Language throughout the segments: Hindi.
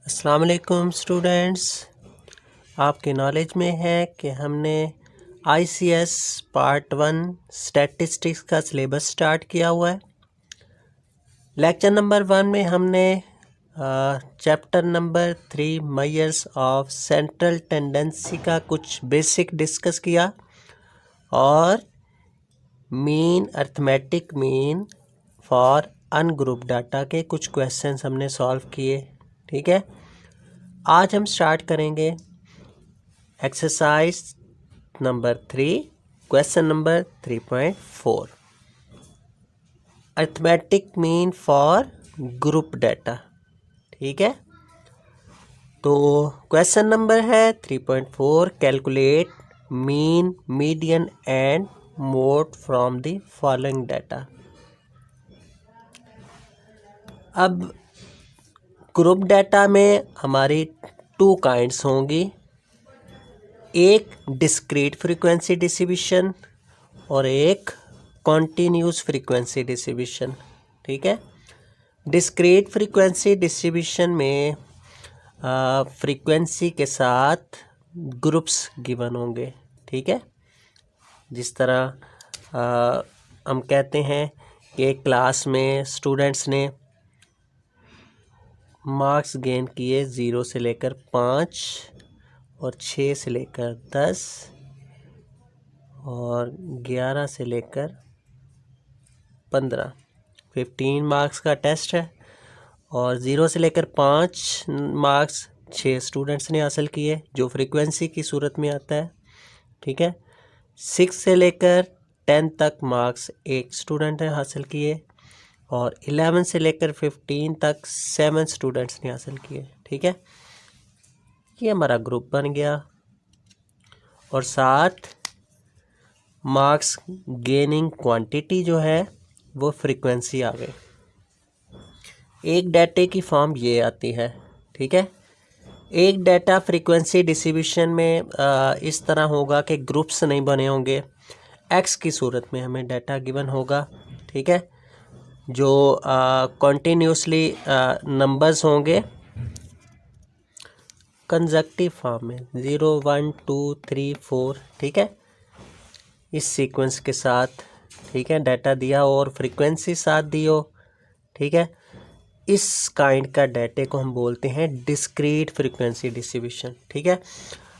अस्सलाम वालेकुम स्टूडेंट्स, आपके नॉलेज में है कि हमने ICS पार्ट 1 स्टैटिस्टिक्स का सिलेबस स्टार्ट किया हुआ है। लेक्चर नंबर 1 में हमने chapter number 3 measures of central tendency का कुछ बेसिक डिस्कस किया और mean arithmetic mean for ungroup data के कुछ क्वेश्चंस हमने सॉल्व किए। ठीक है, आज हम स्टार्ट करेंगे exercise number 3 question number 3.4 arithmetic mean for group data. ठीक है, तो क्वेश्चन नंबर है 3.4 calculate mean median and mode from the following data. अब ग्रुप डाटा में हमारी 2 काइंड्स होंगी, एक डिस्क्रीट फ्रीक्वेंसी डिस्ट्रीब्यूशन और एक कॉन्टिन्यूस फ्रीक्वेंसी डिस्ट्रीब्यूशन। ठीक है, डिस्क्रीट फ्रीक्वेंसी डिस्ट्रीब्यूशन में फ्रीक्वेंसी के साथ ग्रुप्स गिवन होंगे। ठीक है, जिस तरह हम कहते हैं कि क्लास में स्टूडेंट्स ने मार्क्स गेन किए 0 से लेकर 5 और 6 से लेकर 10 और 11 से लेकर 15 मार्क्स का टेस्ट है और 0 से लेकर 5 मार्क्स 6 स्टूडेंट्स ने हासिल किए जो फ्रीक्वेंसी की सूरत में आता है। ठीक है, 6 से लेकर 10 तक मार्क्स एक स्टूडेंट ने हासिल किए और 11 से लेकर 15 तक 7 स्टूडेंट्स ने हासिल किए। ठीक है, ये हमारा ग्रुप बन गया और साथ मार्क्स गेनिंग क्वांटिटी जो है वो फ्रीक्वेंसी आ गई। एक डाटे की फॉर्म ये आती है। ठीक है, एक डाटा फ्रीक्वेंसी डिस्ट्रीब्यूशन में इस तरह होगा कि ग्रुप्स नहीं बने होंगे, एक्स की सूरत में हमें डाटा गिवन होगा। ठीक है, जो कॉन्टिन्यूसली नंबर्स होंगे कंजक्टिव फॉर्म में 0 1 2 3 4। ठीक है, इस सीक्वेंस के साथ ठीक है डाटा दिया और फ्रीक्वेंसी साथ दी हो। ठीक है, इस काइंड का डाटे को हम बोलते हैं डिस्क्रीट फ्रीक्वेंसी डिस्ट्रीब्यूशन। ठीक है,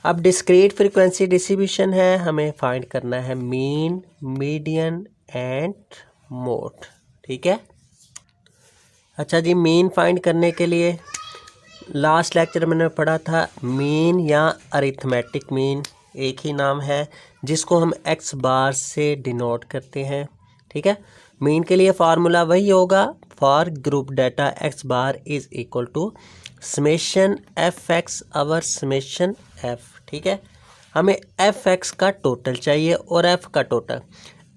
अब डिस्क्रीट फ्रीक्वेंसी डिस्ट्रीब्यूशन है, हमें फाइंड करना है मीन मीडियन एंड मोड। ठीक है, अच्छा जी, मीन फाइंड करने के लिए लास्ट लेक्चर मैंने पढ़ा था मीन या अरिथमेटिक मीन एक ही नाम है जिसको हम एक्स बार से डिनोट करते हैं। ठीक है, मीन के लिए फार्मूला वही होगा for group data x bar is equal to summation f x over summation f. ठीक है, हमें एफ एक्स का टोटल चाहिए और एफ का टोटल।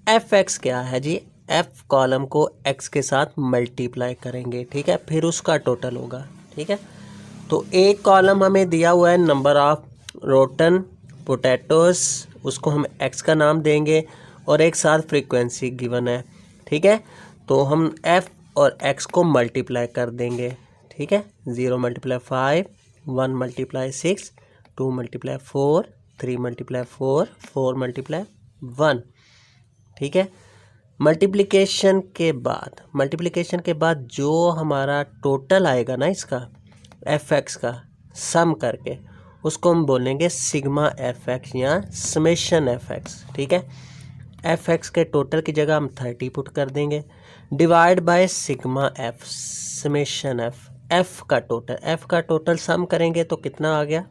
एफ एक्स क्या है जी, एफ कॉलम को एक्स के साथ मल्टीप्लाई करेंगे। ठीक है, फिर उसका टोटल होगा। ठीक है, तो एक कॉलम हमें दिया हुआ है नंबर ऑफ रोटन पोटैटोस, उसको हम एक्स का नाम देंगे और एक साथ फ्रीक्वेंसी गिवन है। ठीक है, तो हम एफ और एक्स को मल्टीप्लाई कर देंगे। ठीक है, 0 × 5 1 × 6 2 × 4 3 × 4 4 × 1। ठीक है, मल्टीप्लिकेशन के बाद जो हमारा टोटल आएगा ना इसका एफ एक्स का सम करके उसको हम बोलेंगे सिग्मा एफ एक्स या समेशन एफ एक्स। ठीक है, एफ एक्स के टोटल की जगह हम 30 पुट कर देंगे divide by sigma F summation F. F का टोटल सम करेंगे तो कितना आ गया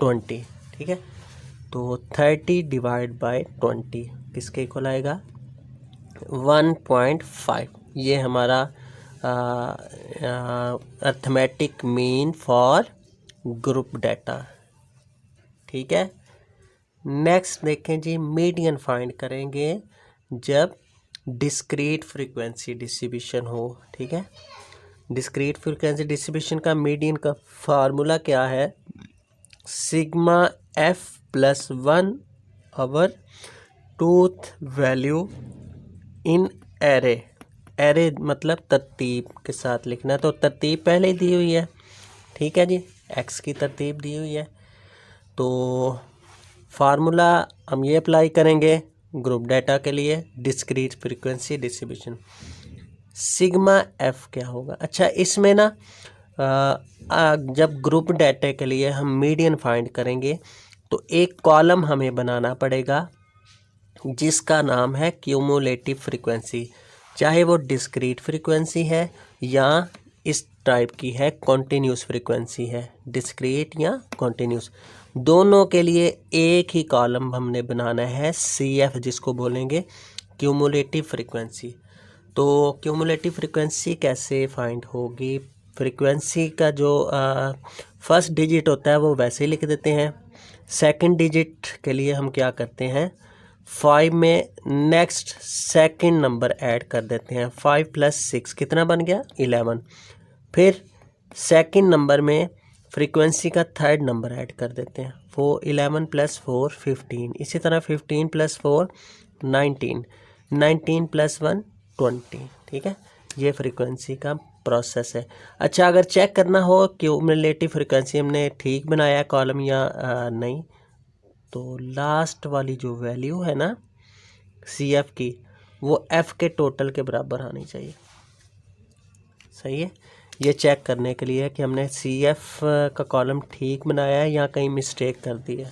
20। ठीक है, तो 30 डिवाइड बाय 20 किसके इक्वल आएगा 1.5। ये हमारा arithmetic mean for group data. ठीक है, नेक्स्ट देखें जी, मीडियन फाइंड करेंगे जब डिस्क्रीट फ्रीक्वेंसी डिस्ट्रीब्यूशन हो। ठीक है, डिस्क्रीट फ्रीक्वेंसी डिस्ट्रीब्यूशन का मीडियन का फार्मूला क्या है, sigma F plus 1 our tooth value in array मतलब तरतीब के साथ लिखना है, तो तरतीब पहले ही दी हुई है। ठीक है जी, एक्स की तरतीब दी हुई है। तो फार्मूला हम ये अप्लाई करेंगे ग्रुप डाटा के लिए, discrete frequency distribution. Sigma F क्या होगा? अच्छा, इसमें ना जब ग्रुप डाटा के लिए हम मीडियन फाइंड करेंगे तो एक कॉलम हमें बनाना पड़ेगा जिसका नाम है क्यूमुलेटिव फ्रीक्वेंसी, चाहे वो डिस्क्रीट फ्रीक्वेंसी है या इस टाइप की है कॉन्टिन्यूस फ्रीक्वेंसी है, डिस्क्रीट या कॉन्टिन्यूस, दोनों के लिए एक ही कॉलम हमने बनाना है सी एफ, जिसको बोलेंगे क्यूमुलेटिव फ्रीक्वेंसी। तो क्यूमुलेटिव फ्रीक्वेंसी कैसे फाइंड होगी? फ्रीक्वेंसी का जो फर्स्ट डिजिट होता है वो वैसे ही लिख देते हैं। सेकंड डिजिट के लिए हम क्या करते हैं, 5 में नेक्स्ट सेकंड नंबर ऐड कर देते हैं। 5 + 6 कितना बन गया? 11। फिर सेकंड नंबर में फ्रीक्वेंसी का थर्ड नंबर ऐड कर देते हैं। 11 + 4 15। इसी तरह 15 + 4 19, 19 + 1 20। ठीक है, ये फ्रीक्वेंसी का प्रोसेस है। अच्छा, अगर चेक करना हो क्यूमुलेटिव फ्रीक्वेंसी हमने ठीक बनाया कॉलम या नहीं, तो लास्ट वाली जो वैल्यू है ना सी एफ की, वो एफ के टोटल के बराबर आनी चाहिए। सही है, ये चेक करने के लिए कि हमने सी एफ का कॉलम ठीक बनाया है या कहीं मिस्टेक कर दी है।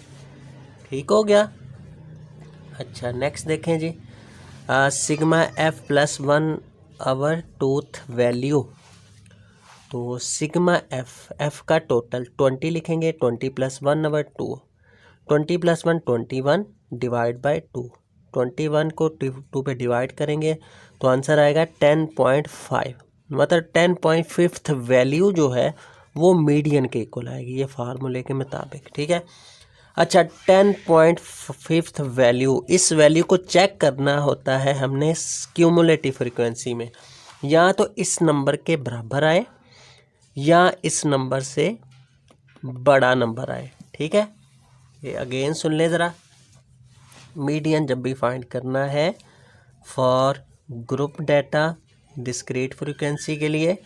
ठीक हो गया। अच्छा, नेक्स्ट देखें जी, sigma f +1 our tooth value. तो सिग्मा एफ का टोटल 20 लिखेंगे, 20 + 1 आवर 2, 20 + 1 21 डिवाइड बाई 2, 21 को 2 पे डिवाइड करेंगे तो आंसर आएगा 10.5, मतलब 10.5 वैल्यू जो है वो मीडियन के इक्वल आएगी, ये फार्मूले के मुताबिक। ठीक है। अच्छा, 10.5 वैल्यू, इस वैल्यू को चेक करना होता है हमने क्यूमुलेटिव फ्रीक्वेंसी में, या तो इस नंबर के बराबर आए या इस नंबर से बड़ा नंबर आए। ठीक है, ये अगेन सुन ले ज़रा। मीडियन जब भी फाइंड करना है for group data discrete frequency के लिए,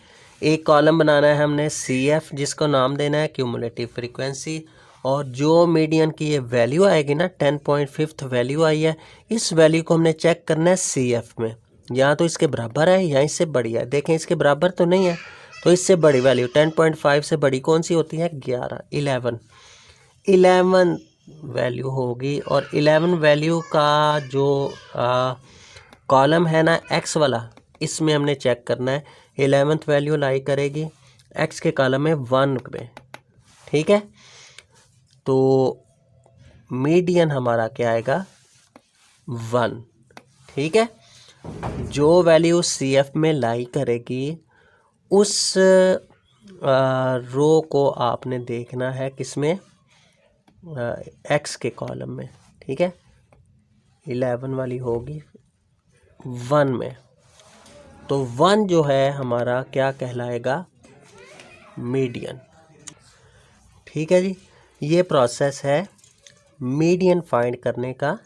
एक कॉलम बनाना है हमने सी एफ, जिसको नाम देना है क्यूमुलेटिव फ्रीक्वेंसी, और जो मीडियन की ये वैल्यू आएगी ना 10.5 वैल्यू आई है, इस वैल्यू को हमने चेक करना है सी एफ में, या तो इसके बराबर है या इससे बड़ी है। देखें, इसके बराबर तो नहीं है, तो इससे बड़ी वैल्यू 10.5 से बड़ी कौन सी होती है? 11 वैल्यू होगी। और 11 वैल्यू का जो कॉलम है ना एक्स वाला, इसमें हमने चेक करना है 11th वैल्यू लाई करेगी एक्स के कॉलम में 1 में। ठीक है, तो मीडियन हमारा क्या आएगा? 1। ठीक है, जो वैल्यू सी एफ में लाई करेगी उस रो को आपने देखना है किसमें? एक्स के कॉलम में। ठीक है, 11 वाली होगी 1 में, तो 1 जो है हमारा क्या कहलाएगा? मीडियन। ठीक है जी, ये प्रोसेस है मीडियन फाइंड करने का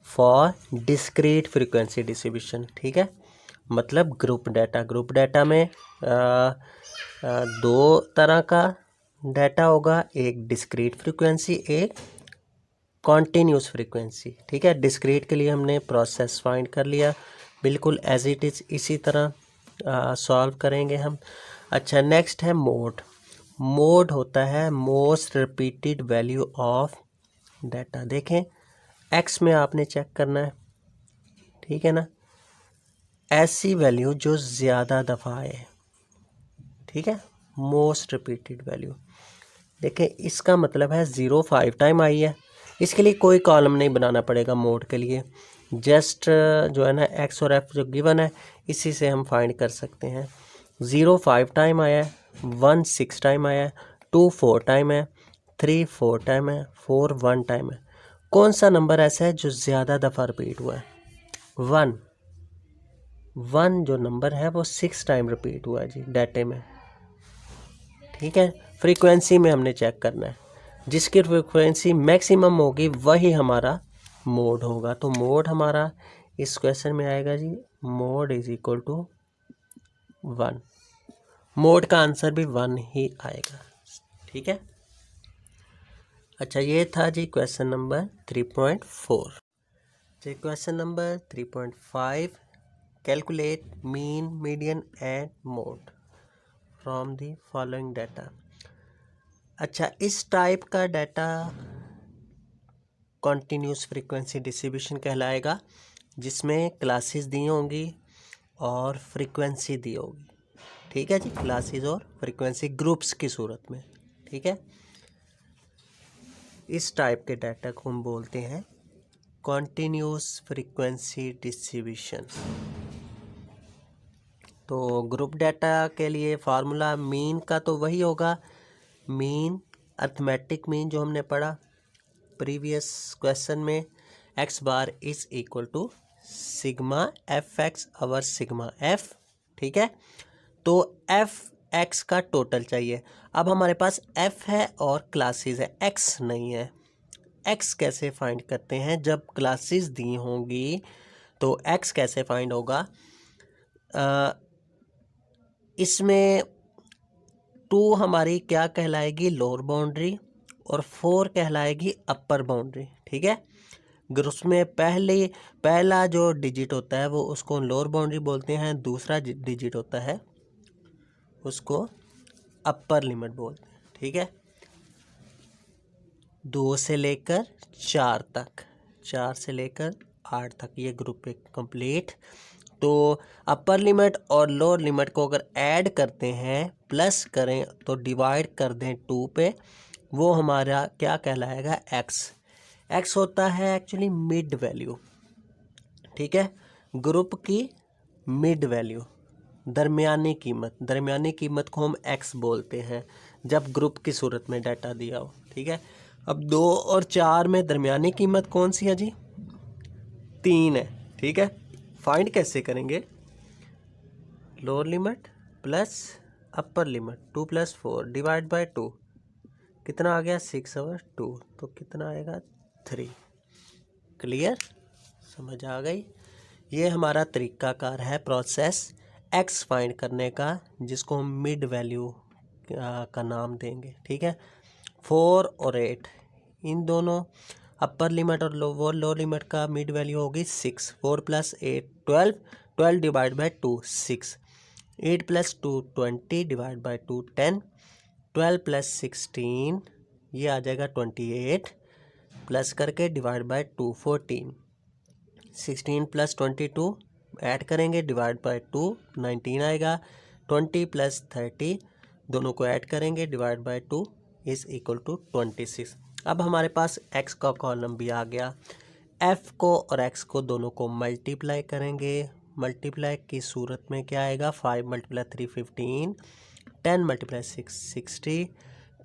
फॉर डिस्क्रीट फ्रीक्वेंसी डिस्ट्रीब्यूशन। ठीक है, मतलब ग्रुप डाटा, ग्रुप डाटा में दो तरह का डाटा होगा, एक डिस्क्रीट फ्रीक्वेंसी, एक कॉन्टिन्यूस फ्रीक्वेंसी। ठीक है, डिस्क्रीट के लिए हमने प्रोसेस फाइंड कर लिया, बिल्कुल एज इट इज़ इसी तरह सॉल्व करेंगे हम। अच्छा, नेक्स्ट है मोड। मोड होता है most repeated value of data. देखें, एक्स में आपने चेक करना है, ठीक है ना, ऐसी वैल्यू जो ज़्यादा दफ़ा आए। ठीक है, मोस्ट रिपीटेड वैल्यू। देखें, इसका मतलब है 0 5 टाइम आई है, इसके लिए कोई कॉलम नहीं बनाना पड़ेगा मोड के लिए, जस्ट जो है ना एक्स और एफ जो गिवन है इसी से हम फाइंड कर सकते हैं। 0 5 टाइम आया है, 1 6 टाइम आया है, 2 4 टाइम है, 3 4 टाइम है, 4 1 टाइम है। कौन सा नंबर ऐसा है जो ज़्यादा दफ़ा रिपीट हुआ है? 1 जो नंबर है वो 6 टाइम रिपीट हुआ है जी डाटे में। ठीक है, फ्रीक्वेंसी में हमने चेक करना है, जिसकी फ्रीक्वेंसी मैक्सिमम होगी वही हमारा मोड होगा। तो मोड हमारा इस क्वेश्चन में आएगा जी, mode is equal to 1। Mode का आंसर भी 1 ही आएगा। ठीक है। अच्छा, ये था जी क्वेश्चन नंबर 3.4। जी question number 3.5, calculate mean, median and mode from the following data. अच्छा, इस टाइप का डाटा कॉन्टीन्यूस फ्रीक्वेंसी डिस्ट्रीब्यूशन कहलाएगा, जिसमें क्लासेस दी होंगी और फ्रीक्वेंसी दी होगी। ठीक है जी, क्लासेस और फ्रीक्वेंसी ग्रुप्स की सूरत में। ठीक है, इस टाइप के डाटा को हम बोलते हैं कॉन्टीन्यूस फ्रीक्वेंसी डिस्ट्रीब्यूशन। तो ग्रुप डाटा के लिए फार्मूला मीन का तो वही होगा, मीन अर्थमेटिक मीन जो हमने पढ़ा प्रीवियस क्वेश्चन में, x bar is equal to sigma f x over sigma f. ठीक है, तो एफ एक्स का टोटल चाहिए। अब हमारे पास एफ है और क्लासेस है, एक्स नहीं है। एक्स कैसे फाइंड करते हैं? जब क्लासेस दी होंगी तो एक्स कैसे फाइंड होगा? इसमें 2 हमारी क्या कहलाएगी? लोअर बाउंड्री, और 4 कहलाएगी अपर बाउंड्री। ठीक है, ग्रुप्स में पहला जो डिजिट होता है वो उसको लोअर बाउंड्री बोलते हैं, दूसरा डिजिट होता है उसको अपर लिमिट बोलते हैं। ठीक है, 2 से लेकर 4 तक, 4 से लेकर 8 तक ये ग्रुप एक कंप्लीट। तो अपर लिमिट और लोअर लिमिट को अगर ऐड करते हैं, प्लस करें तो डिवाइड कर दें 2 पे, वो हमारा क्या कहलाएगा? एक्स। एक्स होता है एक्चुअली मिड वैल्यू। ठीक है, ग्रुप की मिड वैल्यू, दरमियानी कीमत। दरमियानी कीमत को हम एक्स बोलते हैं जब ग्रुप की सूरत में डाटा दिया हो। ठीक है, अब 2 और 4 में दरमियानी कीमत कौन सी है जी? 3 है। ठीक है, फाइंड कैसे करेंगे? Lower limit plus upper limit, 2 + 4 divide by 2, कितना आ गया? 6 और 2, तो कितना आएगा? 3। क्लियर, समझ आ गई? ये हमारा तरीकाकार है प्रोसेस एक्स फाइंड करने का, जिसको हम मिड वैल्यू का नाम देंगे। ठीक है, 4 और 8 इन दोनों अपर लिमिट और लोअर लिमिट का मिड वैल्यू होगी 6। 4 + 8 12, 12 डिवाइड बाई 2 6, 8 + 2 20 डिवाइड बाई 2 10, 12 + 16 ये आ जाएगा 28, प्लस करके डिवाइड बाई 2 14, 16 + 22 ऐड करेंगे डिवाइड बाई 2 19 आएगा, 20 + 30 दोनों को ऐड करेंगे divide by 2 is equal to 26। अब हमारे पास x का कॉलम भी आ गया। f को और x को दोनों को मल्टीप्लाई करेंगे। मल्टीप्लाई की सूरत में क्या आएगा? 5 × 3 15, 10 × 6 60,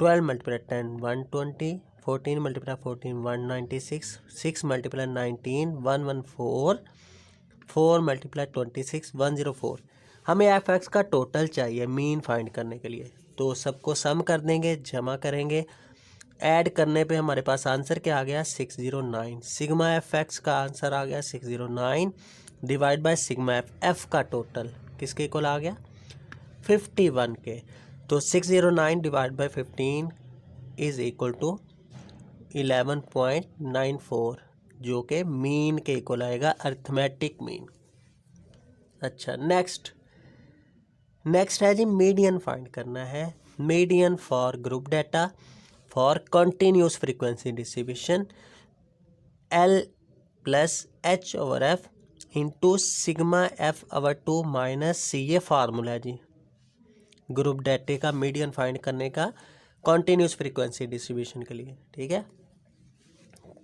12 × 10 120, 14 × 14 196, 6 × 19 114, 4 × 26 104। हमें एफ एक्स का टोटल चाहिए मीन फाइंड करने के लिए, तो सबको सम कर देंगे, जमा करेंगे, ऐड करने पे हमारे पास आंसर क्या आ गया? 609। सिग्मा एफ एक्स का आंसर आ गया 609 डिवाइड बाय सिग्मा एफ का टोटल किसके इक्वल आ गया? 51 के। तो 609 divide by 15 is equal to 11.94, जो कि मीन के इक्वल आएगा, अर्थमेटिक मीन। अच्छा, नेक्स्ट है जी मीडियन फाइंड करना है। Median for group data for continuous frequency distribution, L + H/F into sigma F/2 - C, ये फार्मूला है जी ग्रुप डाटे का मीडियन फाइंड करने का कंटिन्यूस फ्रीक्वेंसी डिस्ट्रीब्यूशन के लिए। ठीक है,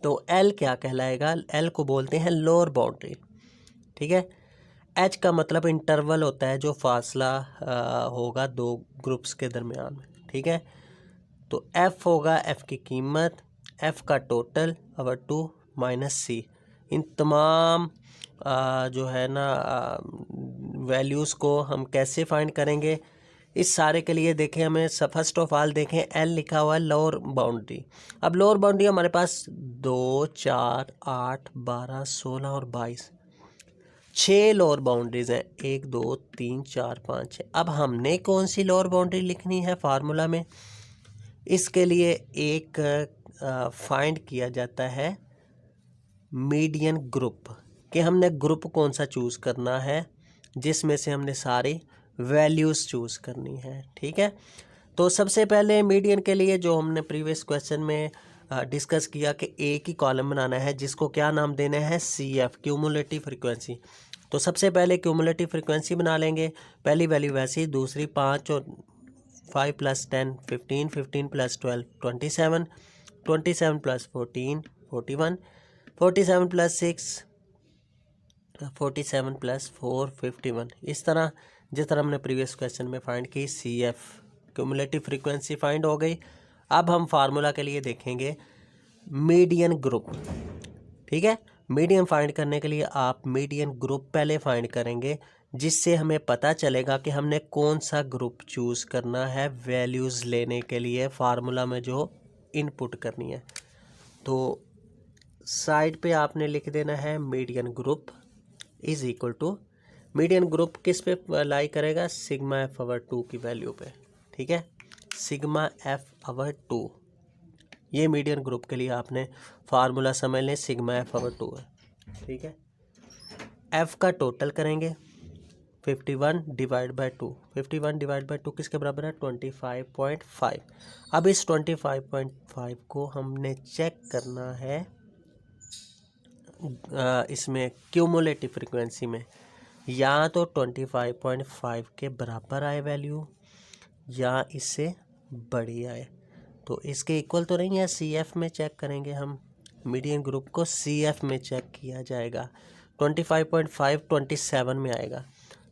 तो L क्या कहलाएगा? L को बोलते हैं लोअर बाउंड्री। ठीक है, H का मतलब इंटरवल होता है, जो फासला होगा दो ग्रुप्स के दरमियान में। ठीक है, तो F होगा F की कीमत, F का टोटल /2 - C। इन तमाम जो है ना वैल्यूज़ को हम कैसे फाइंड करेंगे? इस सारे के लिए देखें, हमें फर्स्ट ऑफ ऑल देखें L लिखा हुआ है लोअर बाउंड्री। अब लोअर बाउंड्री हमारे पास 2 4 8 12 16 और 22, 6 लोअर बाउंड्रीज हैं, 1 2 3 4 5 6। अब हमने कौन सी लोअर बाउंड्री लिखनी है फार्मूला में? इसके लिए एक फाइंड किया जाता है मीडियन ग्रुप, कि हमने ग्रुप कौन सा चूज़ करना है जिसमें से हमने सारी वैल्यूज़ चूज़ करनी है। ठीक है, तो सबसे पहले मीडियन के लिए जो हमने प्रीवियस क्वेश्चन में डिस्कस किया कि एक ही कॉलम बनाना है जिसको क्या नाम देना है, CF क्यूमुलेटिव फ्रीक्वेंसी। तो सबसे पहले क्यूमुलेटिव फ्रीक्वेंसी बना लेंगे। पहली वैल्यू वैसी, दूसरी 5 और 5 + 10 15, 15 + 12 27, 27 + 14 41, 47 + 6 47 + 4 51। इस तरह जिस तरह हमने प्रीवियस क्वेश्चन में फाइंड की, CF क्यूमुलेटिव फ्रीक्वेंसी फाइंड हो गई। अब हम फार्मूला के लिए देखेंगे मीडियन ग्रुप। ठीक है, मीडियन फाइंड करने के लिए आप मीडियन ग्रुप पहले फाइंड करेंगे, जिससे हमें पता चलेगा कि हमने कौन सा ग्रुप चूज़ करना है वैल्यूज़ लेने के लिए फार्मूला में जो इनपुट करनी है। तो साइड पे आपने लिख देना है median group is equal to, median group किस पे लाई करेगा, सिग्मा F/2 की वैल्यू पे। ठीक है, सिग्मा F/2, ये मीडियन ग्रुप के लिए आपने फार्मूला समझ लें, सिग्मा F/2 है। ठीक है, F का टोटल करेंगे 51 डिवाइड बाई 2, 51 डिवाइड बाई 2 किसके बराबर है, 25.5। अब इस 25.5 को हमने चेक करना है इसमें क्यूमुलेटिव फ्रीक्वेंसी में, या तो 25.5 के बराबर आए वैल्यू या इससे बड़ी आए। तो इसके इक्वल तो नहीं है, CF में चेक करेंगे हम, मीडियन ग्रुप को CF में चेक किया जाएगा। 25.5 27 में आएगा।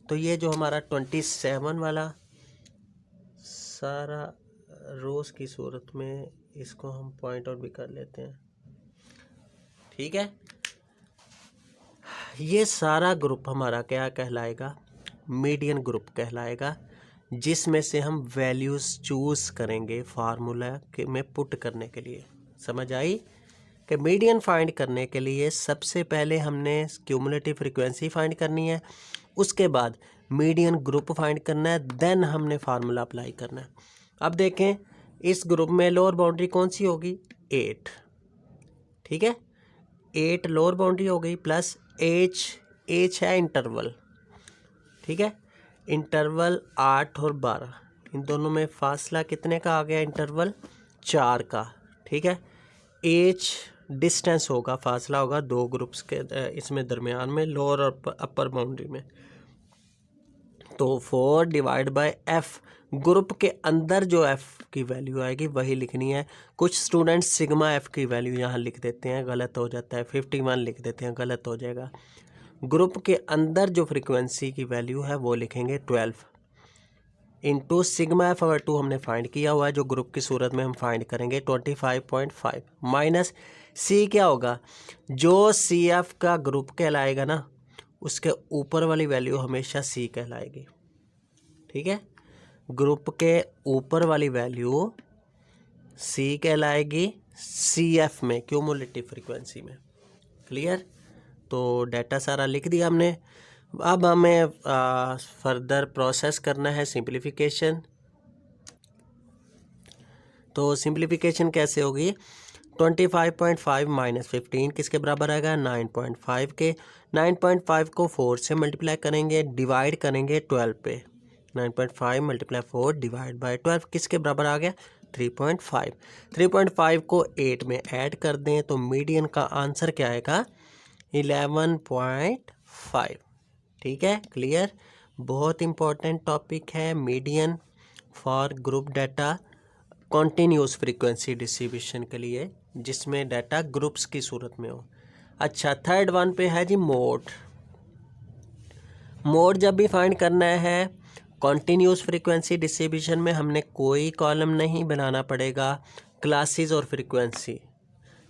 तो ये जो हमारा 27 वाला सारा रोज़ की सूरत में, इसको हम पॉइंट आउट भी कर लेते हैं। ठीक है, ये सारा ग्रुप हमारा क्या कहलाएगा, मीडियन ग्रुप कहलाएगा, जिसमें से हम वैल्यूज़ चूज़ करेंगे फार्मूला के में पुट करने के लिए। समझ आई कि मीडियन फाइंड करने के लिए सबसे पहले हमने क्यूमुलेटिव फ्रीक्वेंसी फाइंड करनी है, उसके बाद मीडियन ग्रुप फाइंड करना है, देन हमने फार्मूला अप्लाई करना है। अब देखें इस ग्रुप में लोअर बाउंड्री कौन सी होगी, 8। ठीक है, 8 लोअर बाउंड्री हो गई, प्लस एच है इंटरवल। ठीक है, इंटरवल 8 और 12, इन दोनों में फासला कितने का आ गया, इंटरवल 4 का। ठीक है, एच डिस्टेंस होगा, फासला होगा दो ग्रुप्स के इसमें दरमियान में, लोअर और अपर बाउंड्री में। तो 4 डिवाइड बाय F, ग्रुप के अंदर जो F की वैल्यू आएगी वही लिखनी है। कुछ स्टूडेंट्स सिग्मा F की वैल्यू यहाँ लिख देते हैं, गलत हो जाता है, 51 लिख देते हैं, गलत हो जाएगा। ग्रुप के अंदर जो फ्रीक्वेंसी की वैल्यू है वो लिखेंगे 12 इंटू सिग्मा F/2 हमने फाइंड किया हुआ है, जो ग्रुप की सूरत में हम फाइंड करेंगे 25.5 माइनस C क्या होगा, जो CF का ग्रुप कहलाएगा ना, उसके ऊपर वाली वैल्यू हमेशा C कहलाएगी। ठीक है, ग्रुप के ऊपर वाली वैल्यू C कहलाएगी CF में, क्यूमुलेटिव फ्रीक्वेंसी में। क्लियर, तो डाटा सारा लिख दिया हमने। अब हमें फर्दर प्रोसेस करना है सिंप्लीफिकेशन। तो सिंप्लीफिकेशन कैसे होगी, 25.5 माइनस 15 किसके बराबर आएगा, 9.5 के। 9.5 को 4 से मल्टीप्लाई करेंगे, डिवाइड करेंगे 12 पे। 9.5 × 4 डिवाइड बाई 12 किसके बराबर आ गया, 3.5। 3.5 को 8 में ऐड कर दें तो मीडियन का आंसर क्या आएगा, 11.5। ठीक है, क्लियर, बहुत इंपॉर्टेंट टॉपिक है median for group data continuous frequency distribution के लिए, जिसमें डाटा ग्रुप्स की सूरत में हो। अच्छा, थर्ड वन पे है जी मोड। मोड जब भी फाइंड करना है कॉन्टीन्यूस फ्रीक्वेंसी डिस्ट्रीब्यूशन में, हमने कोई कॉलम नहीं बनाना पड़ेगा, क्लासेस और फ्रीक्वेंसी,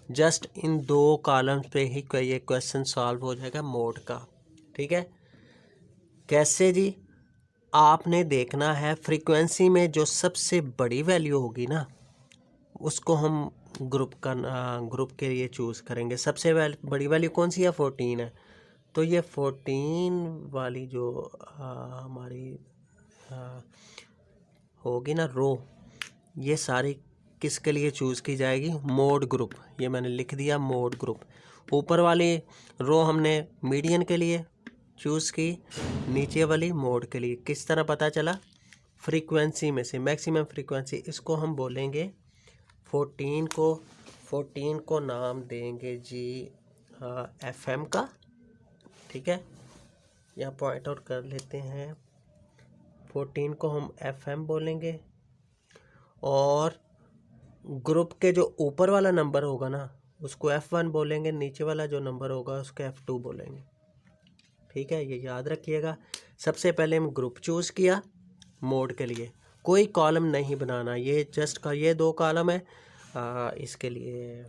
जस्ट इन दो कॉलम्स पे ही ये क्वेश्चन सॉल्व हो जाएगा मोड का। ठीक है, कैसे जी, आपने देखना है फ्रीक्वेंसी में जो सबसे बड़ी वैल्यू होगी ना, उसको हम ग्रुप के लिए चूज़ करेंगे। सबसे बड़ी वैल्यू कौन सी है, 14 है। तो ये 14 वाली जो हमारी होगी ना रो, ये सारी किसके लिए चूज़ की जाएगी, मोड ग्रुप। ये मैंने लिख दिया मोड ग्रुप। ऊपर वाली रो हमने मीडियन के लिए चूज़ की, नीचे वाली मोड के लिए। किस तरह पता चला, फ्रीक्वेंसी में से मैक्सिमम फ्रीक्वेंसी, इसको हम बोलेंगे 14 को नाम देंगे जी FM का, ठीक है। यहाँ पॉइंट आउट कर लेते हैं, 14 को हम FM बोलेंगे, और ग्रुप के जो ऊपर वाला नंबर होगा ना उसको F1 बोलेंगे, नीचे वाला जो नंबर होगा उसको F2 बोलेंगे, ठीक है। ये याद रखिएगा। सबसे पहले हम ग्रुप चूज़ किया मोड के लिए, कोई कॉलम नहीं बनाना, ये जस्ट का ये 2 कॉलम है इसके लिए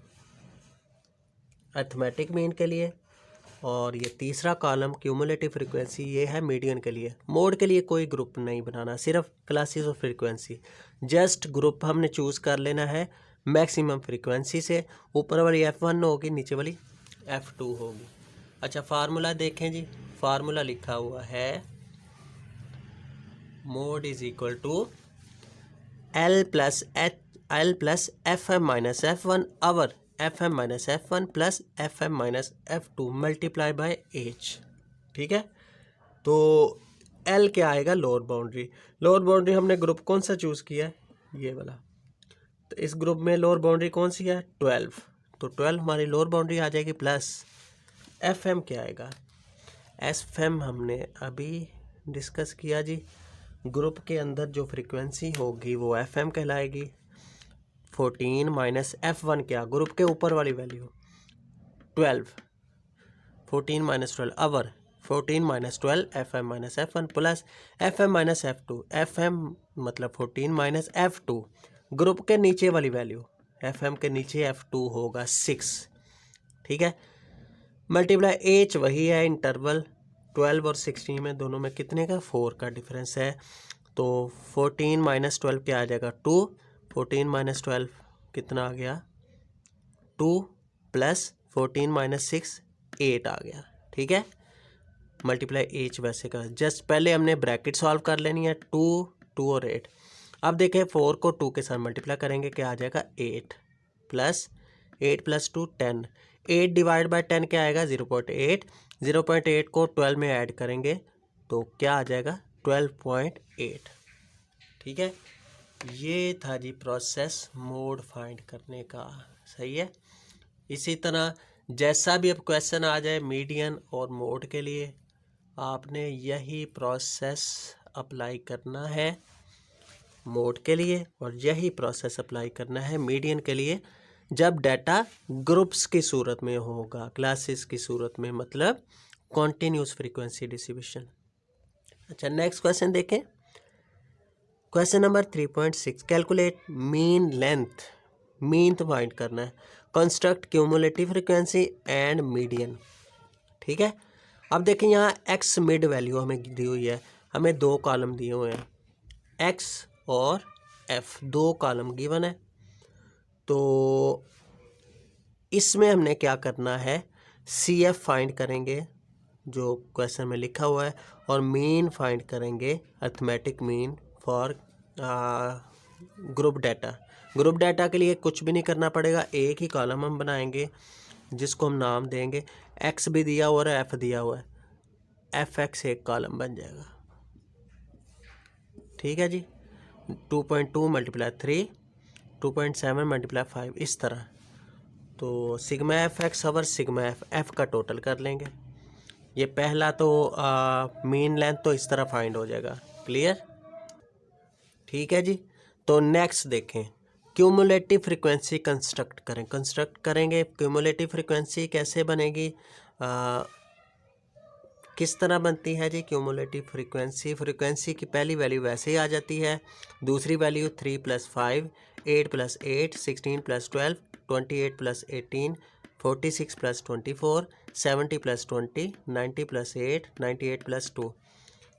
अर्थमेटिक मीन के लिए, और ये तीसरा कॉलम क्यूमुलेटिव फ्रीक्वेंसी, ये है मीडियन के लिए। मोड के लिए कोई ग्रुप नहीं बनाना, सिर्फ classes of frequency. Just group हमने चूज़ कर लेना है मैक्सिमम फ्रीक्वेंसी से। ऊपर वाली F1 होगी, नीचे वाली F2 होगी। अच्छा, फार्मूला देखें जी, फार्मूला लिखा हुआ है mode is equal to L plus FM minus F1 over FM minus F1 plus FM minus F2 multiply by H, ठीक है। तो L क्या आएगा, लोअर बाउंड्री। लोअर बाउंड्री हमने ग्रुप कौन सा चूज़ किया है, ये वाला। तो इस ग्रुप में लोअर बाउंड्री कौन सी है, 12। तो 12 हमारी लोअर बाउंड्री आ जाएगी, प्लस FM क्या आएगा, FM हमने अभी डिस्कस किया जी। ग्रुप के अंदर जो फ्रीक्वेंसी होगी वो FM कहलाएगी। 14 माइनस F1 क्या, ग्रुप के ऊपर वाली value 12, 14 minus 12 over 14 minus 12 FM minus F1 plus FM minus F2। FM मतलब 14 माइनस F2, ग्रुप के नीचे वाली वैल्यू FM के नीचे F2 होगा 6, ठीक है। मल्टीप्लाई H वही है, इंटरवल 12 और 16 में, दोनों में कितने का, 4 का डिफरेंस है। तो 14 माइनस 12 क्या आ जाएगा, 2। 14 माइनस 12 कितना आ गया, 2 प्लस 14 माइनस 6 8 आ गया, ठीक है। मल्टीप्लाई H वैसे का, जस्ट पहले हमने ब्रैकेट सॉल्व कर लेनी है, 2 और 8। अब देखें 4 को 2 के साथ मल्टीप्लाई करेंगे, क्या आ जाएगा, 8 प्लस 8 प्लस 2 10। 8 डिवाइड बाय 10 क्या आएगा, 0.8। 0.8 को 12 में ऐड करेंगे तो क्या आ जाएगा, 12.8, ठीक है। ये था जी प्रोसेस मोड फाइंड करने का, सही है। इसी तरह जैसा भी अब क्वेश्चन आ जाए मीडियन और मोड के लिए, आपने यही प्रोसेस अप्लाई करना है मोड के लिए, और यही प्रोसेस अप्लाई करना है मीडियन के लिए, जब डाटा ग्रुप्स की सूरत में होगा, क्लासेस की सूरत में, मतलब कॉन्टिन्यूस फ्रीक्वेंसी डिस्ट्रीब्यूशन। अच्छा, नेक्स्ट क्वेश्चन देखें, question number 3.6, calculate mean length. Mean तो फाइंड करना है, construct cumulative frequency and median, ठीक है। अब देखें यहाँ एक्स मिड वैल्यू हमें दी हुई है, हमें 2 कॉलम दिए हुए हैं, एक्स और एफ, 2 कॉलम गिवन है। तो इसमें हमने क्या करना है, CF फाइंड करेंगे जो क्वेश्चन में लिखा हुआ है, और मीन फाइंड करेंगे, arithmetic mean for group data. Group data के लिए कुछ भी नहीं करना पड़ेगा, एक ही कॉलम हम बनाएंगे जिसको हम नाम देंगे, एक्स भी दिया हुआ है, एफ दिया हुआ है, FX एक कॉलम बन जाएगा, ठीक है जी। 2.2 मल्टीप्लाई 3, 2.7 मल्टीप्लाई 5, इस तरह। तो sigma FX over sigma F का टोटल कर लेंगे। ये पहला तो मीन लेंथ तो इस तरह फाइंड हो जाएगा, क्लियर, ठीक है जी। तो नेक्स्ट देखें, क्यूमुलेटिव फ्रीक्वेंसी कंस्ट्रक्ट करेंगे। क्यूमुलेटिव फ्रीक्वेंसी कैसे बनेगी, किस तरह बनती है जी क्यूमुलेटिव फ्रीक्वेंसी। फ्रीक्वेंसी की पहली वैल्यू वैसे ही आ जाती है, दूसरी वैल्यू 3 + 5, 8 + 8, 16 + 12, 28 + 18, 46 + 24, 70 + 20, 90 + 8, 98 + 2,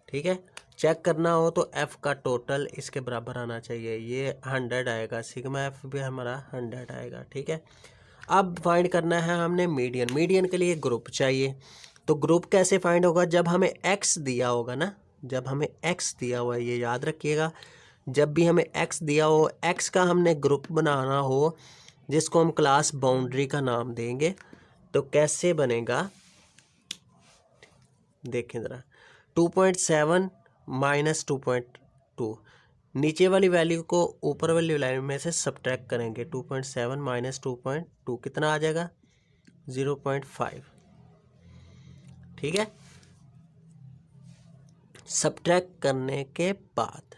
ठीक है। चेक करना हो तो F का टोटल इसके बराबर आना चाहिए, ये 100 आएगा, सिग्मा F भी हमारा 100 आएगा, ठीक है। अब फाइंड करना है हमने मीडियन। मीडियन के लिए ग्रुप चाहिए, तो ग्रुप कैसे फाइंड होगा, जब हमें X दिया होगा ना, जब हमें X दिया हुआ है, ये याद रखिएगा, जब भी हमें x दिया हो, x का हमने ग्रुप बनाना हो जिसको हम क्लास बाउंड्री का नाम देंगे, तो कैसे बनेगा देखें ज़रा। 2.7 माइनस 2.2, नीचे वाली वैल्यू को ऊपर वाली वैल्यू में से सब्ट्रैक्ट करेंगे। 2.7 माइनस 2.2 कितना आ जाएगा 0.5, ठीक है। सब्ट्रैक्ट करने के बाद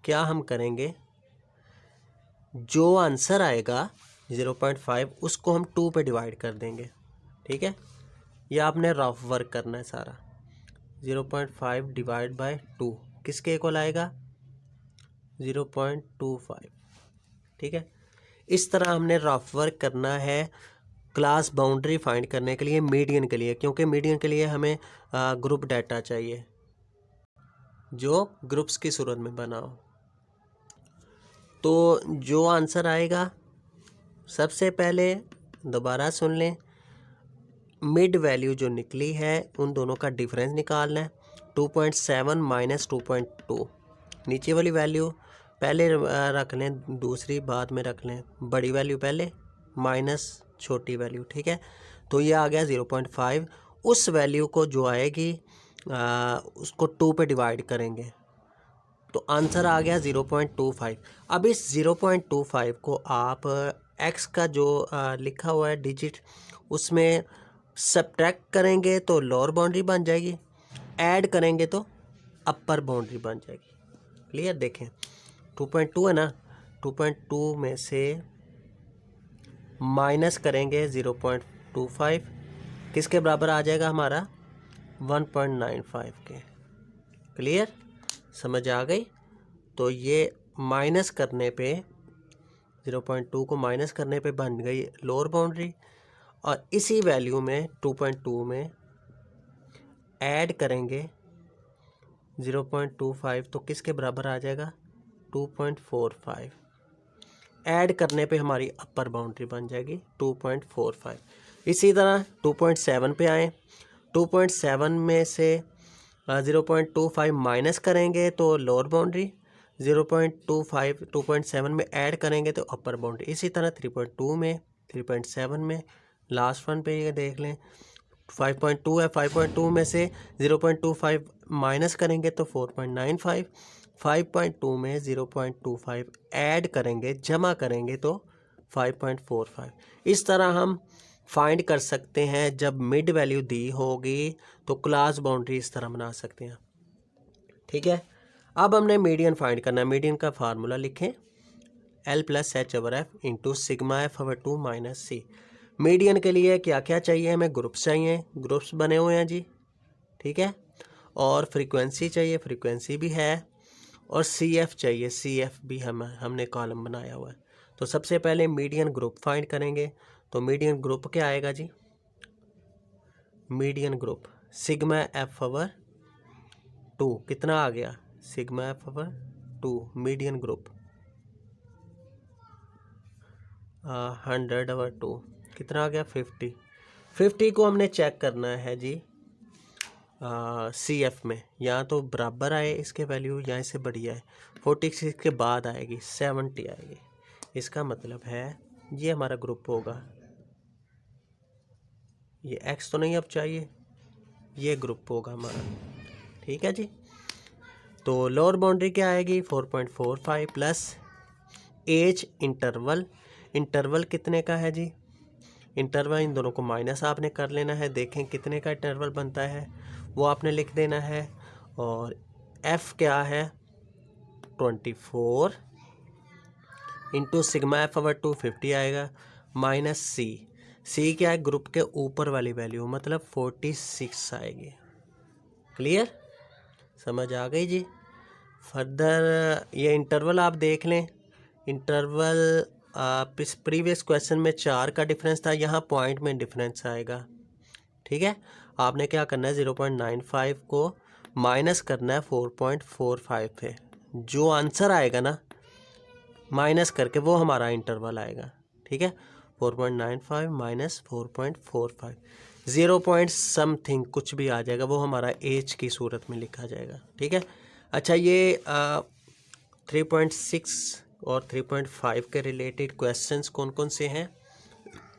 क्या हम करेंगे, जो आंसर आएगा 0.5 उसको हम 2 पे डिवाइड कर देंगे, ठीक है। यह आपने रफ वर्क करना है सारा। 0.5 डिवाइड बाय 2 किसके इक्वल आएगा 0.25, ठीक है। इस तरह हमने रफ वर्क करना है क्लास बाउंड्री फाइंड करने के लिए मीडियन के लिए, क्योंकि मीडियन के लिए हमें ग्रुप डाटा चाहिए जो ग्रुप्स की सूरत में बना हो। तो जो आंसर आएगा, सबसे पहले दोबारा सुन लें, मिड वैल्यू जो निकली है उन दोनों का डिफरेंस निकालना है। 2.7 माइनस 2.2, नीचे वाली वैल्यू पहले रख लें, दूसरी बाद में रख लें, बड़ी वैल्यू पहले माइनस छोटी वैल्यू, ठीक है। तो ये आ गया 0.5। उस वैल्यू को जो आएगी उसको 2 पे डिवाइड करेंगे तो आंसर आ गया 0.25। अब इस 0.25 को आप x का जो लिखा हुआ है डिजिट उसमें सब्ट्रैक्ट करेंगे तो लोअर बाउंड्री बन जाएगी, ऐड करेंगे तो अपर बाउंड्री बन जाएगी। क्लियर, देखें 2.2 है ना, 2.2 में से माइनस करेंगे 0.25, किसके बराबर आ जाएगा हमारा 1.95 के। क्लियर, समझ आ गई। तो ये माइनस करने पे 0.2 को माइनस करने पे बन गई लोअर बाउंड्री, और इसी वैल्यू में 2.2 में ऐड करेंगे 0.25 तो किसके बराबर आ जाएगा 2.45। ऐड करने पे हमारी अपर बाउंड्री बन जाएगी 2.45। इसी तरह 2.7 पे आए, 2.7 में से 0.25 माइनस करेंगे तो लोअर बाउंड्री, 0.25 2.7 में ऐड करेंगे तो अपर बाउंड्री। इसी तरह 3.2 में, 3.7 में, लास्ट वन पे ये देख लें 5.2 है, 5.2 में से 0.25 माइनस करेंगे तो 4.95, 5.2 में 0.25 ऐड करेंगे जमा करेंगे तो 5.45। इस तरह हम फाइंड कर सकते हैं जब मिड वैल्यू दी होगी तो क्लास बाउंड्री इस तरह बना सकते हैं, ठीक है। अब हमने मीडियन फाइंड करना है। मीडियन का फार्मूला लिखें, L+H/F into sigma F/2 minus C। Median के लिए क्या क्या चाहिए, हमें ग्रुप्स चाहिए, ग्रुप्स बने हुए हैं जी, ठीक है। और फ्रीक्वेंसी चाहिए, फ्रीक्वेंसी भी है, और CF चाहिए, CF भी हमने कॉलम बनाया हुआ है। तो सबसे पहले मीडियन ग्रुप फाइंड करेंगे। तो मीडियन ग्रुप क्या आएगा जी, मीडियन ग्रुप सिग्मा F/2 कितना आ गया सिग्मा F/2 मीडियन ग्रुप 100/2 कितना आ गया 50। 50 को हमने चेक करना है जी CF में, या तो बराबर आए इसके वैल्यू या इससे बड़ी आए। 46 के बाद आएगी 70 आएगी, इसका मतलब है ये हमारा ग्रुप होगा। ये X तो नहीं अब चाहिए, ये ग्रुप होगा हमारा, ठीक है जी। तो लोअर बाउंड्री क्या आएगी 4.45 प्लस एज इंटरवल, इंटरवल कितने का है जी, इंटरवल इन दोनों को माइनस आपने कर लेना है। देखें कितने का इंटरवल बनता है वो आपने लिख देना है। और F क्या है 24 इंटू सिग्मा F/2 50 आएगा, माइनस C क्या है ग्रुप के ऊपर वाली वैल्यू मतलब 46 आएगी। क्लियर, समझ आ गई जी। फर्दर ये इंटरवल आप देख लें, इंटरवल प्रीवियस क्वेश्चन में 4 का डिफरेंस था, यहाँ पॉइंट में डिफरेंस आएगा, ठीक है। आपने क्या करना है 0.95 को माइनस करना है 4.45 पे, जो आंसर आएगा ना माइनस करके वो हमारा इंटरवल आएगा, ठीक है। 4.95 माइनस 4.45, 0 पॉइंट समथिंग कुछ भी आ जाएगा, वो हमारा एज की सूरत में लिखा जाएगा, ठीक है। अच्छा ये 3.6 और 3.5 के रिलेटेड क्वेश्चंस कौन कौन से हैं?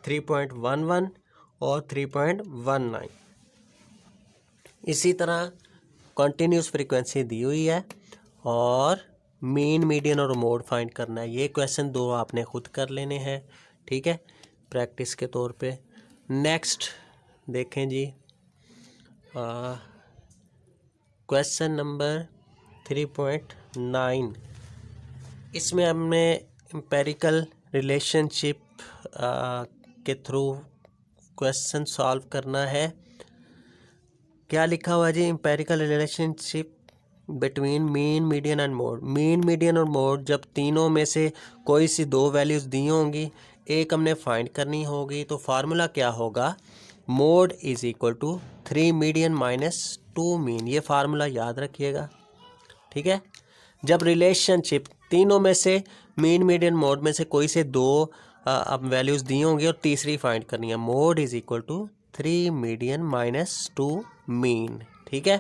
3.11 और 3.19। इसी तरह कॉन्टीन्यूस फ्रीक्वेंसी दी हुई है और मीन, मीडियन और मोड फाइंड करना है। ये क्वेश्चन 2 आपने खुद कर लेने हैं, ठीक है, प्रैक्टिस के तौर पे। नेक्स्ट देखें जी, क्वेश्चन नंबर 3.9। इसमें हमने एम्पेरिकल रिलेशनशिप के थ्रू क्वेश्चन सॉल्व करना है। क्या लिखा हुआ है जी? Empirical relationship between mean, median and mode. Mean, median और मोड जब तीनों में से कोई सी 2 वैल्यूज़ दी होंगी, एक हमने फाइंड करनी होगी, तो फार्मूला क्या होगा? Mode is equal to 3 median minus 2 mean. ये फार्मूला याद रखिएगा, ठीक है। जब रिलेशनशिप तीनों में से मीन, मीडियन, मोड में से कोई से 2 अब वैल्यूज़ दी होंगी और तीसरी फाइंड करनी है, mode is equal to 3 median minus 2 mean, ठीक है।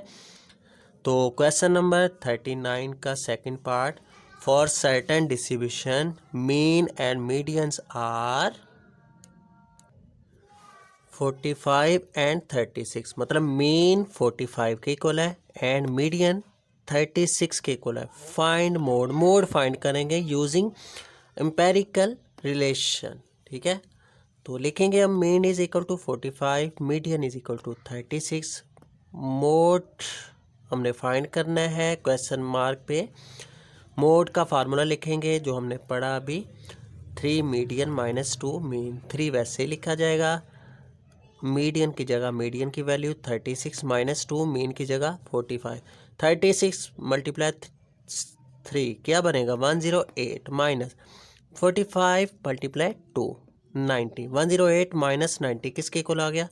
तो क्वेश्चन नंबर 39 का second part, for certain distribution mean and medians are 45 and 36। मतलब मीन 45 के इक्वल है एंड मीडियन 36 के इक्वल है। Find mode. मोड फाइंड करेंगे यूजिंग एम्पेरिकल रिलेशन, ठीक है। तो लिखेंगे हम mean is equal to 45, median is equal to 36। Mode हमने फाइंड करना है क्वेश्चन मार्क पे। मोड का फार्मूला लिखेंगे जो हमने पढ़ा अभी, 3 मीडियन माइनस 2 मीन। 3 वैसे ही लिखा जाएगा, मीडियन की जगह मीडियन की वैल्यू 36 माइनस 2 मीन की जगह 45। 36 मल्टीप्लाई 3 क्या बनेगा? 108 माइनस 45 मल्टीप्लाई 2 90। 108 माइनस 90 किसके इक्वल आ गया?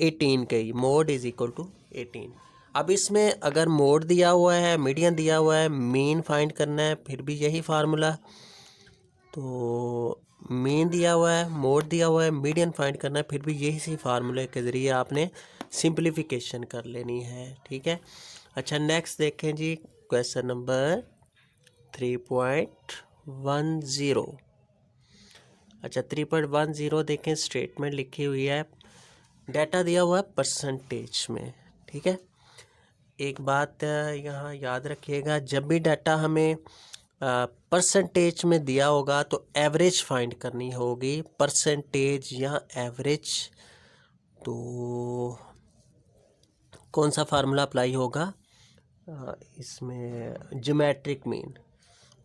18 के ही। Mode is equal to 18। अब इसमें अगर मोड दिया हुआ है, मीडियन दिया हुआ है, मीन फाइंड करना है, फिर भी यही फार्मूला। तो मीन दिया हुआ है, मोड दिया हुआ है, मीडियन फाइंड करना है, फिर भी यही फार्मूले के ज़रिए आपने सिंप्लीफिकेशन कर लेनी है, ठीक है। अच्छा नेक्स्ट देखें जी, क्वेश्चन नंबर 3.10। अच्छा 3.10 देखें, स्टेटमेंट लिखी हुई है, डाटा दिया हुआ है परसेंटेज में, ठीक है। एक बात यहाँ याद रखिएगा, जब भी डाटा हमें परसेंटेज में दिया होगा तो एवरेज फाइंड करनी होगी। परसेंटेज या एवरेज, तो कौन सा फार्मूला अप्लाई होगा इसमें? Geometric mean.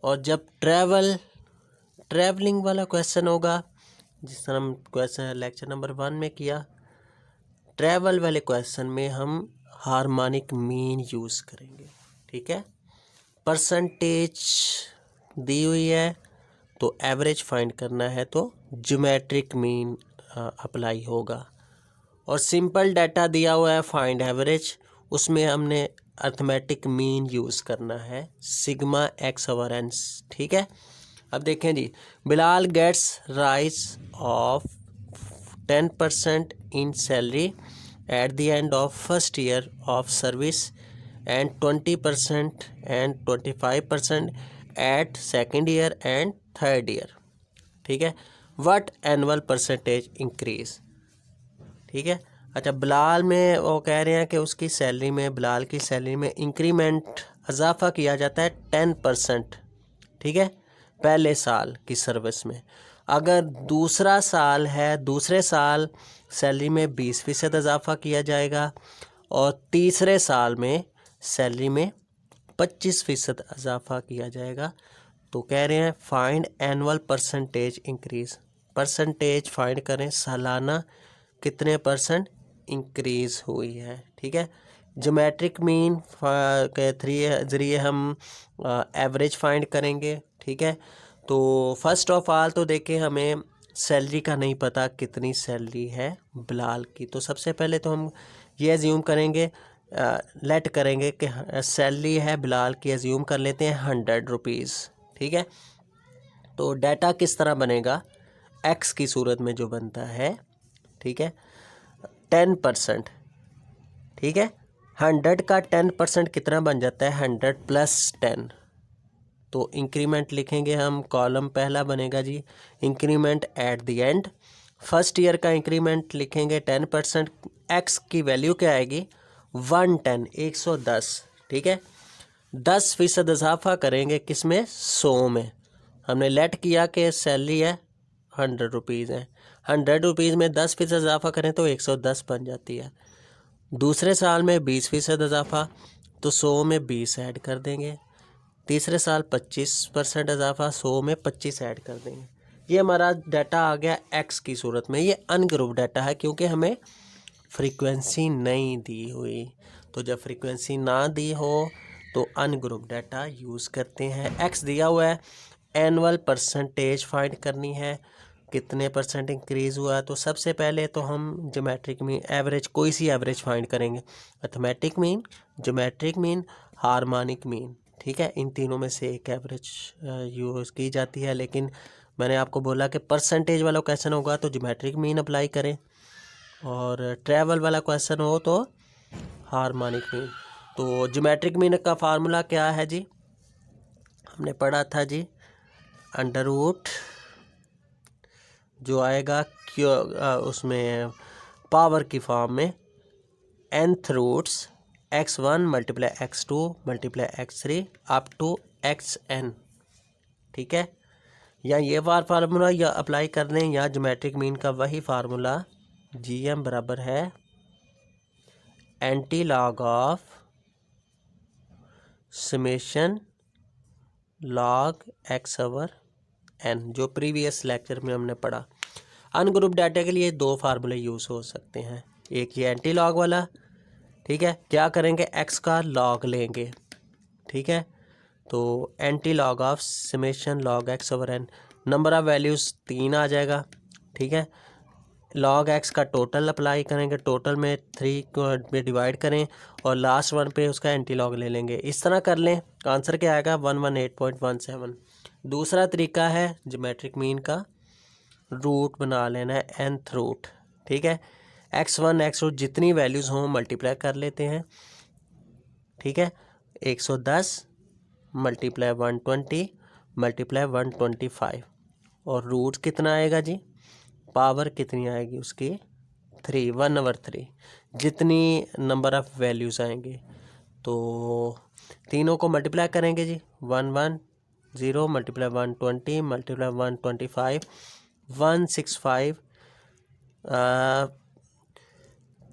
और जब ट्रैवलिंग वाला क्वेश्चन होगा, जिस तरह हम क्वेश्चन लेक्चर नंबर 1 में किया, ट्रैवल वाले क्वेश्चन में हम हार्मोनिक मीन यूज़ करेंगे, ठीक है। परसेंटेज दी हुई है तो एवरेज फाइंड करना है तो ज्योमेट्रिक मीन अप्लाई होगा। और सिंपल डाटा दिया हुआ है फाइंड एवरेज, उसमें हमने अर्थमेटिक मीन यूज़ करना है, सिग्मा एक्स ओवर एन, ठीक है। अब देखें जी, Bilal gets rise of 10% in salary at the end of first year of service and 20% and 25% at second year and third year, ठीक है। what annual percentage increase, ठीक है। अच्छा बिलाल में वो कह रहे हैं कि उसकी सैलरी में, बिलाल की सैलरी में इंक्रीमेंट इजाफा किया जाता है 10%, ठीक है, पहले साल की सर्विस में। अगर दूसरा साल है, दूसरे साल सैलरी में 20% इजाफा किया जाएगा और तीसरे साल में सैलरी में 25% इजाफा किया जाएगा। तो कह रहे हैं find annual percentage increase. Percentage find करें, सालाना कितने परसेंट इंक्रीज़ हुई है, ठीक है। ज्योमेट्रिक मीन के ज़रिए हम एवरेज फाइंड करेंगे, ठीक है। तो फर्स्ट ऑफ ऑल तो देखें, हमें सैलरी का नहीं पता कितनी सैलरी है बिलाल की, तो सबसे पहले तो हम ये एज्यूम करेंगे, लेट करेंगे कि सैलरी है बिलाल की, एज्यूम कर लेते हैं 100 रुपीज़, ठीक है। तो डाटा किस तरह बनेगा? एक्स की सूरत में जो बनता है, ठीक है, 10%, ठीक है। 100 का 10% कितना बन जाता है? 100 + 10, तो इंक्रीमेंट लिखेंगे हम, कॉलम पहला बनेगा जी increment at the end. First year का इंक्रीमेंट लिखेंगे 10%। एक्स की वैल्यू क्या आएगी 110, 110, ठीक है। 10% इजाफा करेंगे किसमें 100 में। हमने लेट किया कि सैलरी है 100 रुपीज़ है, 100 रुपीज़ में 10% इजाफा करें तो 110 बन जाती है। दूसरे साल में 20% इजाफा तो 100 में 20 ऐड कर देंगे। तीसरे साल 25% इजाफा 100 में 25 ऐड कर देंगे। ये हमारा डाटा आ गया एक्स की सूरत में। ये अनग्रुप डाटा है क्योंकि हमें फ्रीक्वेंसी नहीं दी हुई। तो जब फ्रीक्वेंसी ना दी हो तो अनग्रुप डाटा यूज़ करते हैं। एक्स दिया हुआ है, एनुअल परसेंटेज फाइंड करनी है, कितने परसेंट इंक्रीज़ हुआ। तो सबसे पहले तो हम ज्योमेट्रिक मीन एवरेज, कोई सी एवरेज फाइंड करेंगे, arithmetic mean, geometric mean, harmonic mean, ठीक है। इन तीनों में से एक एवरेज यूज़ की जाती है, लेकिन मैंने आपको बोला कि परसेंटेज वाला क्वेश्चन होगा तो ज्योमेट्रिक मीन अप्लाई करें, और ट्रैवल वाला क्वेश्चन हो तो हार्मोनिक मीन। तो ज्योमेट्रिक मीन का फार्मूला क्या है जी, हमने पढ़ा था जी, अंडर रूट जो आएगा क्यों उसमें पावर की फॉर्म में nth roots x1 × x2 × x3 up to xn, ठीक है। या ये फार्मूला या अप्लाई कर दें, या ज्योमेट्रिक मीन का वही फार्मूला gm बराबर है anti log of summation log x/n, जो प्रीवियस लेक्चर में हमने पढ़ा। अनग्रुप डाटा के लिए दो फार्मूले यूज़ हो सकते हैं, एक ये एंटी लॉग वाला, ठीक है। क्या करेंगे x का लॉग लेंगे, ठीक है। तो anti log of summation log x/n, number of values 3 आ जाएगा, ठीक है। लॉग x का टोटल अप्लाई करेंगे, टोटल में 3 को डिवाइड करें और लास्ट वन पे उसका एंटी लॉग ले लेंगे। इस तरह कर लें, आंसर क्या आएगा 118.17। दूसरा तरीका है ज्योमेट्रिक मीन का, रूट बना लेना है nth रूट, ठीक है। x1 x2 जितनी वैल्यूज़ हों मल्टीप्लाई कर लेते हैं, ठीक है। 110 × 120 × 125, और रूट कितना आएगा जी, पावर कितनी आएगी उसकी 3, 1/3, जितनी नंबर ऑफ़ वैल्यूज़ आएंगे। तो तीनों को मल्टीप्लाई करेंगे जी, 110 × 120 × 125, 165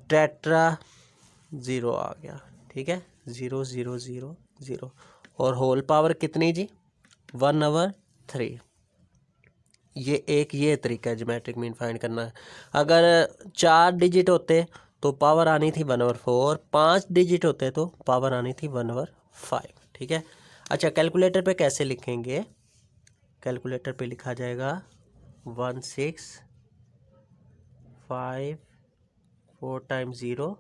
टेट्रा 0 आ गया, ठीक है, 0 0 0 0, और होल पावर कितनी जी 1/3। ये तरीका है ज्योमेट्रिक मीन फाइंड करना है। अगर 4 डिजिट होते तो पावर आनी थी 1/4, 5 डिजिट होते तो पावर आनी थी 1/5, ठीक है। अच्छा, कैलकुलेटर पे कैसे लिखेंगे, कैलकुलेटर पे लिखा जाएगा 165 4 × 0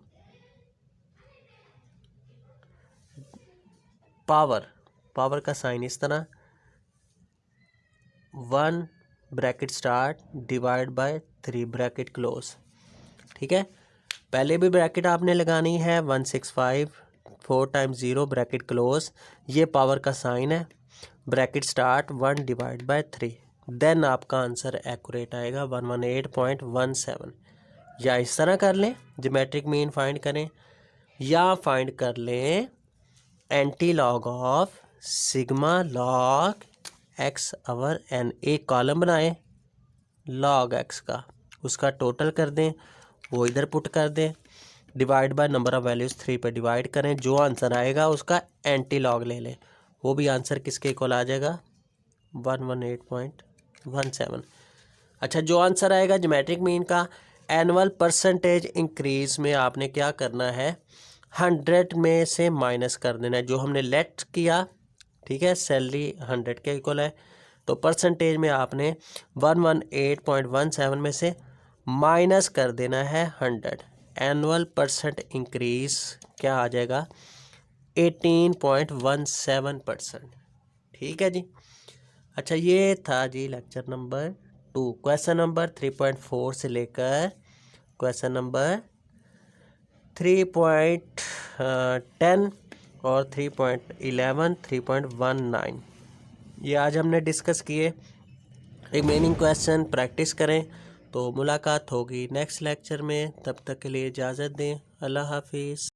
पावर का साइन इस तरह, 1 bracket start divide by 3 bracket close, ठीक है। पहले भी ब्रैकेट आपने लगानी है, 165 4 × 0 ब्रैकेट क्लोज, ये पावर का साइन है, bracket start 1 divide by 3, then आपका आंसर एक्यूरेट आएगा 118.17। या इस तरह कर लें, ज्योमेट्रिक मीन फाइंड करें, या फाइंड कर लें anti log of sigma log x/n। एक कॉलम बनाएं लॉग x का, उसका टोटल कर दें, वो इधर पुट कर दें, divide by number of values 3 पे डिवाइड करें, जो आंसर आएगा उसका एंटी लॉग ले लें, वो भी आंसर किसके इक्वल आ जाएगा 118.17। अच्छा, जो आंसर आएगा ज्योमेट्रिक मीन का एनुअल परसेंटेज इंक्रीज़ में आपने क्या करना है, 100 में से माइनस कर देना है, जो हमने लेट किया, ठीक है। सैलरी 100 के इक्वल है, तो परसेंटेज में आपने 118.17 में से माइनस कर देना है 100। एनुअल परसेंट इंक्रीज़ क्या आ जाएगा 18.17%, ठीक है जी। अच्छा, ये था जी लेक्चर नंबर 2। क्वेश्चन नंबर 3.4 से लेकर क्वेश्चन नंबर 3.10 और 3.11 3.19 ये आज हमने डिस्कस किए। रिमेनिंग क्वेश्चन प्रैक्टिस करें। तो मुलाकात होगी नेक्स्ट लेक्चर में, तब तक के लिए इजाज़त दें। अल्लाह हाफिज़।